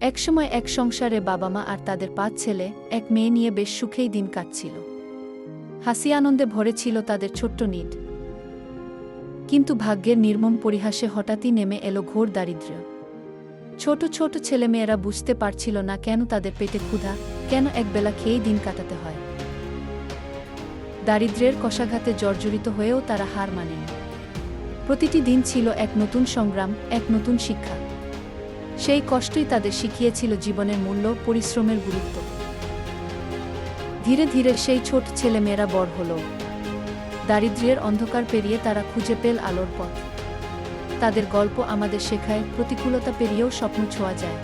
একসময় এক সংসারে বাবা মা আর তাদের ৫ ছেলে, এক মেয়ে নিয়ে বেশ সুখেই দিন কাটছিল। হাসি আনন্দে ভরে ছিল তাদের ছোট্ট নিড। কিন্তু ভাগ্যের নির্মম পরিহাসে হঠাৎই নেমে এলো ঘোর দারিদ্র্য। ছোট ছোট ছেলেমেয়েরা বুঝতে পারছিল না কেন তাদের পেটে ক্ষুধা, কেন একবেলা খেয়েই দিন কাটাতে হয়। দারিদ্র্যের কষাঘাতে জর্জরিত হয়েও তারা হার মানেনি। প্রতিটি দিন ছিল এক নতুন সংগ্রাম, এক নতুন শিক্ষা। সেই কষ্টই তাদের শিখিয়েছিল জীবনের মূল্য, পরিশ্রমের গুরুত্ব। ধীরে ধীরে সেই ছোট ছেলেমেয়েরা বড় হল। দারিদ্র্যের অন্ধকার পেরিয়ে তারা খুঁজে পেল আলোর পথ। তাদের গল্প আমাদের শেখায়, প্রতিকূলতা পেরিয়েও স্বপ্ন ছোঁয়া যায়।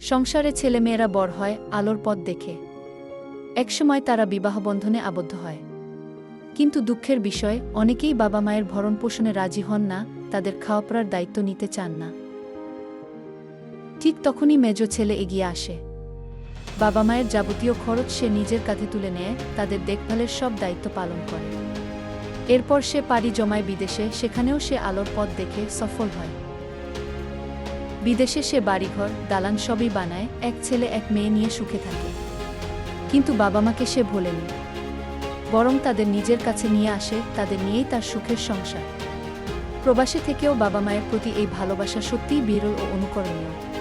সংসারে ছেলেমেয়েরা বড় হয় আলোর পথ দেখে। একসময় তারা বিবাহবন্ধনে আবদ্ধ হয়। কিন্তু দুঃখের বিষয়, অনেকেই বাবা মায়ের ভরণপোষণে রাজি হন না, তাদের খাওয়াপড়ার দায়িত্ব নিতে চান না। ঠিক তখনই মেজ ছেলে এগিয়ে আসে। বাবা মায়ের যাবতীয় খরচ সে নিজের কাঁধে তুলে নেয়, তাদের দেখভালের সব দায়িত্ব পালন করে। এরপর সে পাড়ি জমায় বিদেশে, সেখানেও সে আলোর পথ দেখে সফল হয়। বিদেশে সে বাড়িঘর, দালান সবই বানায়, এক ছেলে এক মেয়ে নিয়ে সুখে থাকে। কিন্তু বাবা মাকে সে ভোলেনি, বরং তাদের নিজের কাছে নিয়ে আসে, তাদের নিয়েই তার সুখের সংসার। প্রবাসে থেকেও বাবা মায়ের প্রতি এই ভালোবাসা সত্যিই বিরল ও অনুকরণীয়।